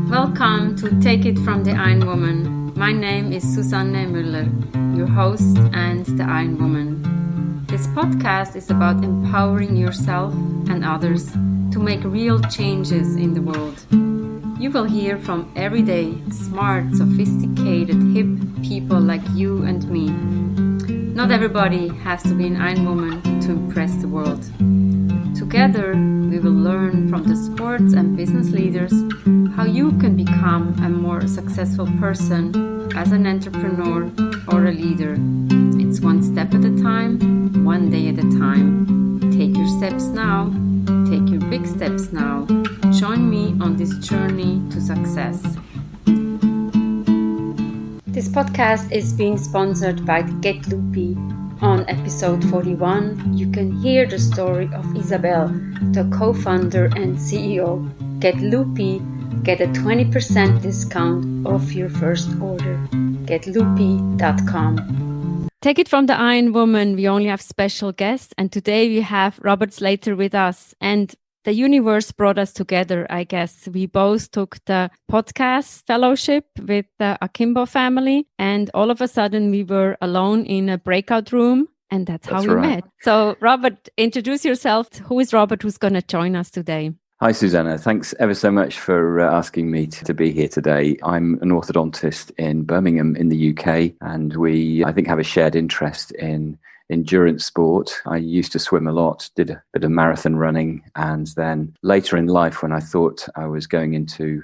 Welcome to Take It from the Iron Woman. My name is Susanne Müller, your host and the Iron Woman. This podcast is about empowering yourself and others to make real changes in the world. You will hear from everyday, smart, sophisticated, hip people like you and me. Not everybody has to be an Iron Woman to impress the world. Together, we will learn from the sports and business leaders how you can become a more successful person as an entrepreneur or a leader. It's one step at a time, one day at a time. Take your steps now. Take your big steps now. Join me on this journey to success. This podcast is being sponsored by Get Loopy. On episode 41, you can hear the story of Isabel, the co-founder and CEO. Get Loopy, get a 20% discount off your first order. GetLoopy.com. Take it from the Iron Woman. We only have special guests, and today we have Robert Slater with us. And the universe brought us together, I guess. We both took the podcast fellowship with the Akimbo family, and all of a sudden we were alone in a breakout room, and that's how we met. So, Robert, introduce yourself. Who is Robert who's going to join us today? Hi, Susanna. Thanks ever so much for asking me to be here today. I'm an orthodontist in Birmingham in the UK, and we, I think, have a shared interest in endurance sport. I used to swim a lot, did a bit of marathon running, and then later in life, when I thought I was going into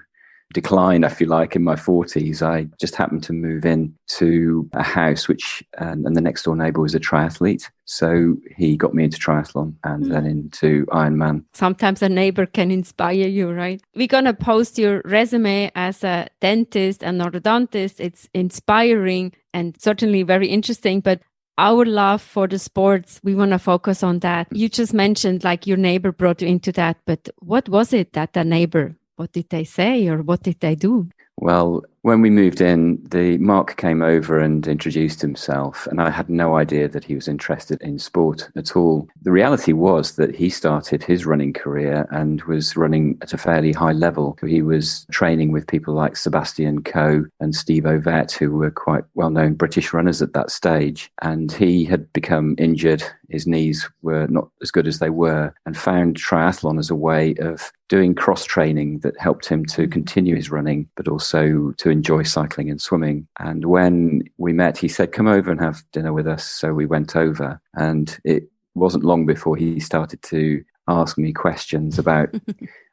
decline, if you like, in my 40s, I just happened to move in to a house and the next door neighbour was a triathlete. So he got me into triathlon and then into Ironman. Sometimes a neighbor can inspire you, right? We're going to post your resume as a dentist and orthodontist. It's inspiring and certainly very interesting, but our love for the sports, we want to focus on that. You just mentioned like your neighbor brought you into that, but what was it that the neighbor, what did they say or what did they do? Well, when we moved in, Mark came over and introduced himself, and I had no idea that he was interested in sport at all. The reality was that he started his running career and was running at a fairly high level. He was training with people like Sebastian Coe and Steve Ovett, who were quite well-known British runners at that stage, and he had become injured. His knees were not as good as they were, and found triathlon as a way of doing cross-training that helped him to continue his running, but also to enjoy cycling and swimming. And when we met, he said, come over and have dinner with us. So we went over, and it wasn't long before he started to ask me questions about,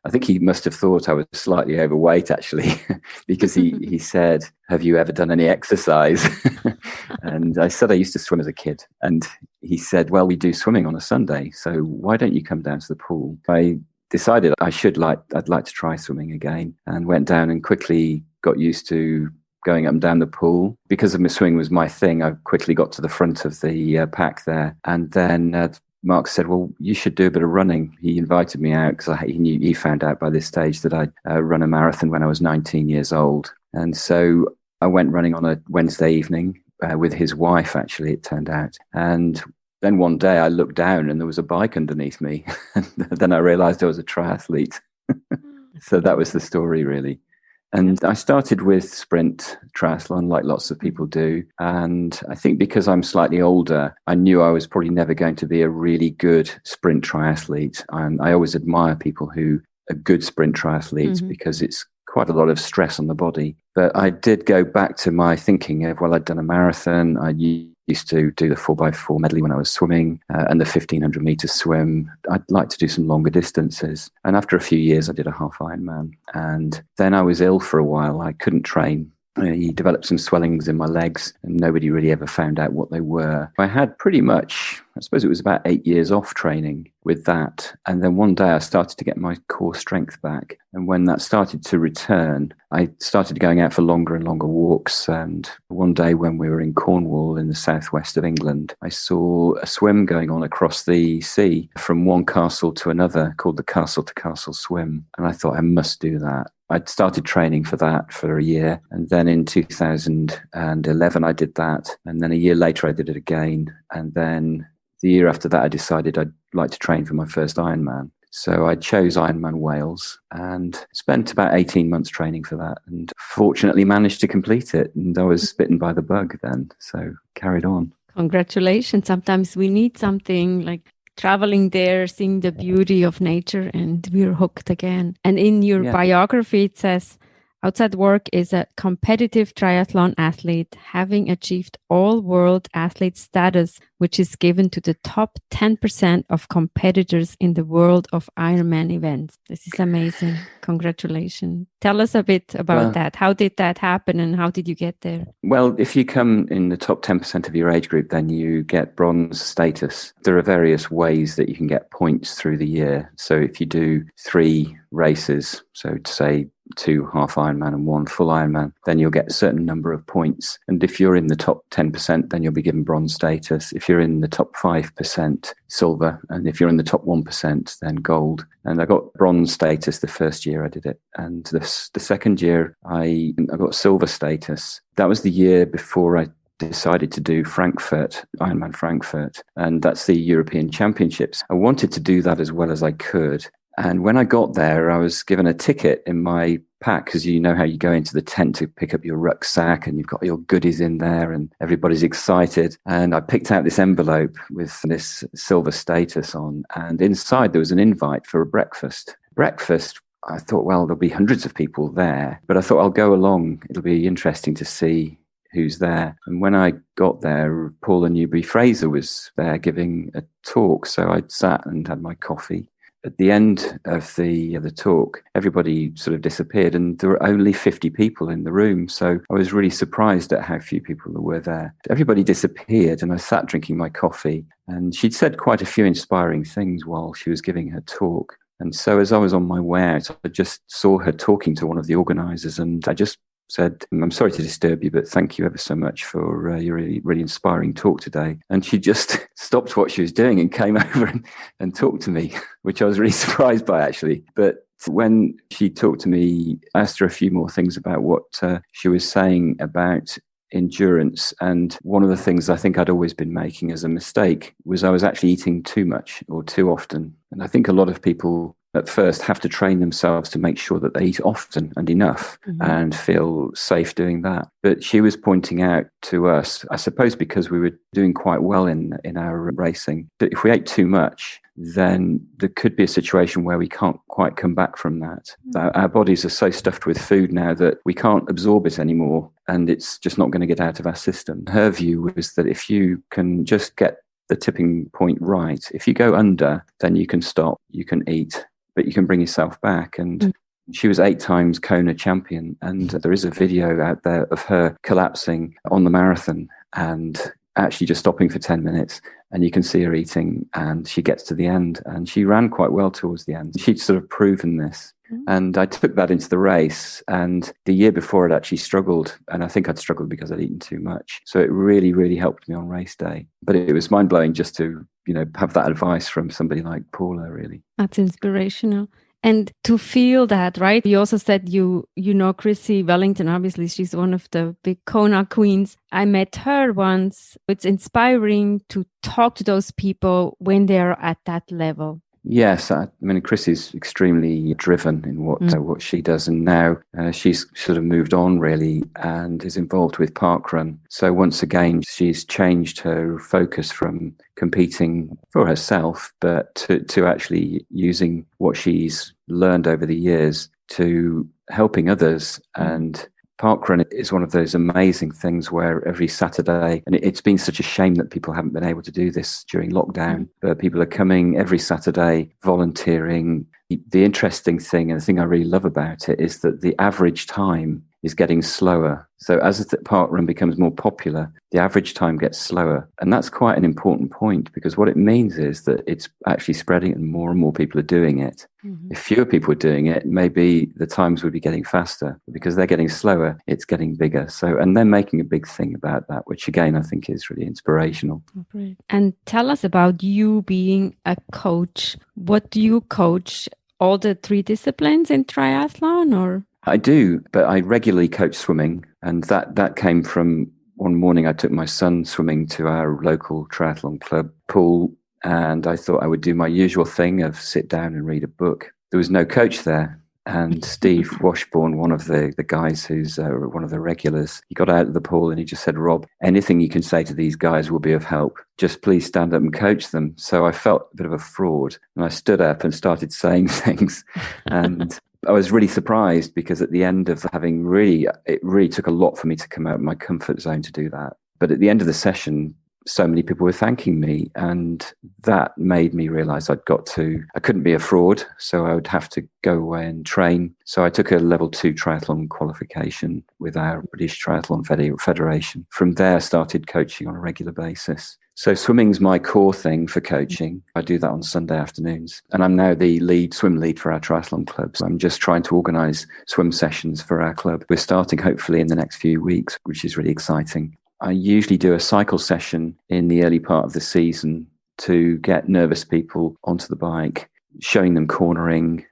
I think he must have thought I was slightly overweight, actually, because he said, have you ever done any exercise? And I said I used to swim as a kid. And he said, well, we do swimming on a Sunday, so why don't you come down to the pool? I decided I'd like to try swimming again, and went down and quickly got used to going up and down the pool. Because of my swimming was my thing, I quickly got to the front of the pack there. And then Mark said, well, you should do a bit of running. He invited me out because he found out by this stage that I'd run a marathon when I was 19 years old. And so I went running on a Wednesday evening with his wife, actually, it turned out. And then one day I looked down and there was a bike underneath me. And then I realized I was a triathlete. So that was the story, really. And I started with sprint triathlon, like lots of people do. And I think because I'm slightly older, I knew I was probably never going to be a really good sprint triathlete. And I always admire people who are good sprint triathletes because it's quite a lot of stress on the body. But I did go back to my thinking of, well, I'd done a marathon. I used to do the 4x4 medley when I was swimming and the 1,500 meter swim. I'd like to do some longer distances. And after a few years, I did a half Ironman. And then I was ill for a while. I couldn't train. He developed some swellings in my legs and nobody really ever found out what they were. I had pretty much, I suppose it was about 8 years off training with that. And then one day I started to get my core strength back. And when that started to return, I started going out for longer and longer walks. And one day when we were in Cornwall in the southwest of England, I saw a swim going on across the sea from one castle to another called the Castle to Castle Swim. And I thought I must do that. I'd started training for that for a year. And then in 2011, I did that. And then a year later, I did it again. And then the year after that, I decided I'd like to train for my first Ironman. So I chose Ironman Wales and spent about 18 months training for that, and fortunately managed to complete it. And I was bitten by the bug then, so carried on. Congratulations. Sometimes we need something like traveling there, seeing the beauty of nature, and we're hooked again. And in your biography, it says, outside work is a competitive triathlon athlete, having achieved all-world athlete status, which is given to the top 10% of competitors in the world of Ironman events. This is amazing. Congratulations. Tell us a bit about that. How did that happen and how did you get there? Well, if you come in the top 10% of your age group, then you get bronze status. There are various ways that you can get points through the year. So if you do 3 races, so to say 2 half Ironman and 1 full Ironman, then you'll get a certain number of points. And if you're in the top 10%, then you'll be given bronze status. If you're in the top 5%, silver. And if you're in the top 1%, then gold. And I got bronze status the first year I did it. And the second year, I got silver status. That was the year before I decided to do Frankfurt, Ironman Frankfurt. And that's the European Championships. I wanted to do that as well as I could. And when I got there, I was given a ticket in my pack, because you know how you go into the tent to pick up your rucksack and you've got your goodies in there and everybody's excited. And I picked out this envelope with this silver status on, and inside there was an invite for a breakfast. I thought, well, there'll be hundreds of people there, but I thought I'll go along. It'll be interesting to see who's there. And when I got there, Paula Newby-Fraser was there giving a talk. So I sat and had my coffee. At the end of the talk, everybody sort of disappeared and there were only 50 people in the room. So I was really surprised at how few people there were there. Everybody disappeared and I sat drinking my coffee, and she'd said quite a few inspiring things while she was giving her talk. And so as I was on my way out, I just saw her talking to one of the organisers, and I just said, I'm sorry to disturb you, but thank you ever so much for your really, really inspiring talk today. And she just stopped what she was doing and came over and talked to me, which I was really surprised by, actually. But when she talked to me, I asked her a few more things about what she was saying about endurance. And one of the things I think I'd always been making as a mistake was I was actually eating too much or too often. And I think a lot of people at first have to train themselves to make sure that they eat often and enough and feel safe doing that. But she was pointing out to us, I suppose because we were doing quite well in our racing, that if we ate too much, then there could be a situation where we can't quite come back from that. Our bodies are so stuffed with food now that we can't absorb it anymore, and it's just not going to get out of our system. Her view was that if you can just get the tipping point right, if you go under, then you can stop, you can eat, but you can bring yourself back. And she was 8 times Kona champion. And there is a video out there of her collapsing on the marathon and actually just stopping for 10 minutes. And you can see her eating, and she gets to the end, and she ran quite well towards the end. She'd sort of proven this. And I took that into the race, and the year before I'd actually struggled, and I think I'd struggled because I'd eaten too much. So it really, really helped me on race day. But it was mind-blowing just to, have that advice from somebody like Paula, really. That's inspirational. And to feel that, right? You also said you know Chrissy Wellington, obviously she's one of the big Kona queens. I met her once. It's inspiring to talk to those people when they're at that level. Yes, I mean, Chrissy's extremely driven in what she does, and now she's sort of moved on really and is involved with parkrun. So once again, she's changed her focus from competing for herself, but to actually using what she's learned over the years to helping others. And parkrun is one of those amazing things where every Saturday, and it's been such a shame that people haven't been able to do this during lockdown, but people are coming every Saturday, volunteering. The interesting thing, and the thing I really love about it, is that the average time is getting slower. So as the parkrun becomes more popular, the average time gets slower. And that's quite an important point, because what it means is that it's actually spreading and more people are doing it. If fewer people are doing it, maybe the times would be getting faster. Because they're getting slower, it's getting bigger. So, and they're making a big thing about that, which again, I think is really inspirational. Great. And tell us about you being a coach. What do you coach? All the 3 disciplines in triathlon, or? I do, but I regularly coach swimming, and that came from one morning I took my son swimming to our local triathlon club pool, and I thought I would do my usual thing of sit down and read a book. There was no coach there. And Steve Washburn, one of the guys who's one of the regulars, he got out of the pool and he just said, "Rob, anything you can say to these guys will be of help. Just please stand up and coach them." So I felt a bit of a fraud, and I stood up and started saying things. And I was really surprised, because at the end of it really took a lot for me to come out of my comfort zone to do that. But at the end of the session, so many people were thanking me, and that made me realize I couldn't be a fraud, so I would have to go away and train. So I took a level 2 triathlon qualification with our British Triathlon Federation. From there, I started coaching on a regular basis. So swimming's my core thing for coaching. I do that on Sunday afternoons. And I'm now the swim lead for our triathlon club. So I'm just trying to organize swim sessions for our club. We're starting hopefully in the next few weeks, which is really exciting. I usually do a cycle session in the early part of the season to get nervous people onto the bike, showing them cornering,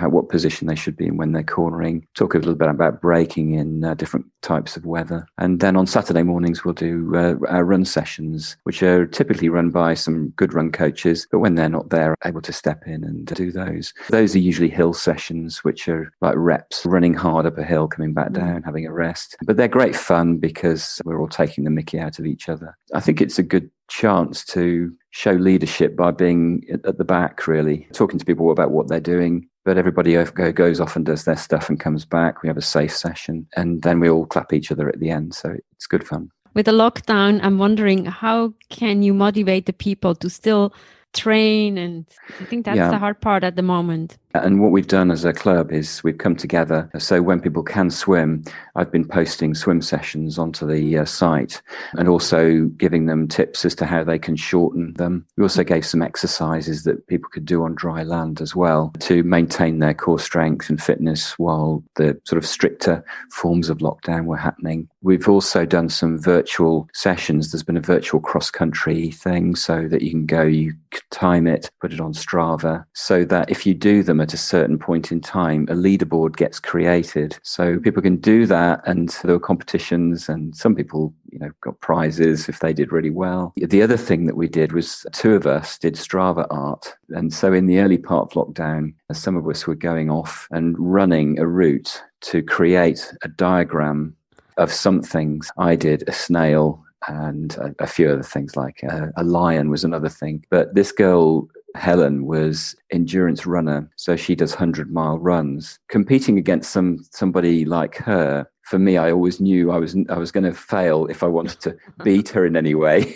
what position they should be in when they're cornering, talk a little bit about braking in different types of weather. And then on Saturday mornings, we'll do our run sessions, which are typically run by some good run coaches, but when they're not there, able to step in and do those. Those are usually hill sessions, which are like reps, running hard up a hill, coming back down, having a rest. But they're great fun because we're all taking the mickey out of each other. I think it's a good chance to show leadership by being at the back, really, talking to people about what they're doing. But everybody goes off and does their stuff and comes back. We have a safe session, and then we all clap each other at the end. So it's good fun. With the lockdown, I'm wondering, how can you motivate the people to still train? And I think that's the hard part at the moment. And what we've done as a club is we've come together. So when people can swim, I've been posting swim sessions onto the site, and also giving them tips as to how they can shorten them. We also gave some exercises that people could do on dry land as well to maintain their core strength and fitness while the sort of stricter forms of lockdown were happening. We've also done some virtual sessions. There's been a virtual cross-country thing so that you can time it, put it on Strava, so that if you do them at a certain point in time, a leaderboard gets created. So people can do that, and there were competitions, and some people, got prizes if they did really well. The other thing that we did was 2 of us did Strava art. And so in the early part of lockdown, some of us were going off and running a route to create a diagram of some things. I did a snail, and a few other things, like a lion was another thing. But this girl, Helen, was endurance runner, so she does 100-mile runs. Competing against somebody like her, for me, I always knew I was going to fail if I wanted to beat her in any way.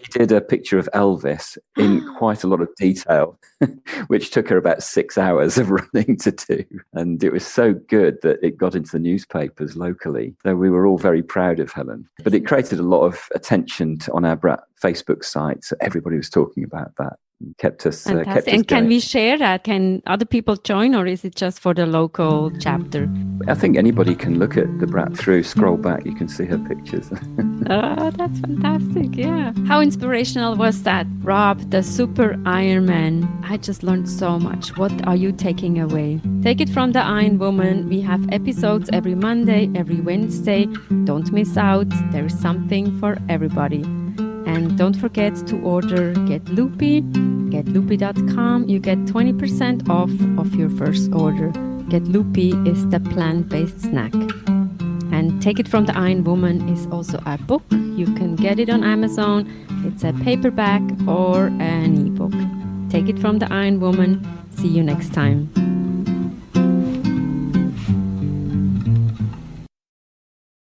She did a picture of Elvis in quite a lot of detail, which took her about 6 hours of running to do. And it was so good that it got into the newspapers locally. So we were all very proud of Helen. But it created a lot of attention on our Facebook site. So everybody was talking about that. Kept us and going. Can we share that? Can other people join, or is it just for the local chapter? I think anybody can look at the brat through, scroll back, you can see her pictures. Oh, that's fantastic. Yeah. How inspirational was that, Rob, the super Ironman? I just learned so much. What are you taking away? Take it from the Iron Woman. We have episodes every Monday, every Wednesday. Don't miss out. There is something for everybody. And don't forget to order Get Loopy, getloopy.com. You get 20% off of your first order. Get Loopy is the plant-based snack. And Take It From the Iron Woman is also a book. You can get it on Amazon. It's a paperback or an ebook. Take It From the Iron Woman. See you next time.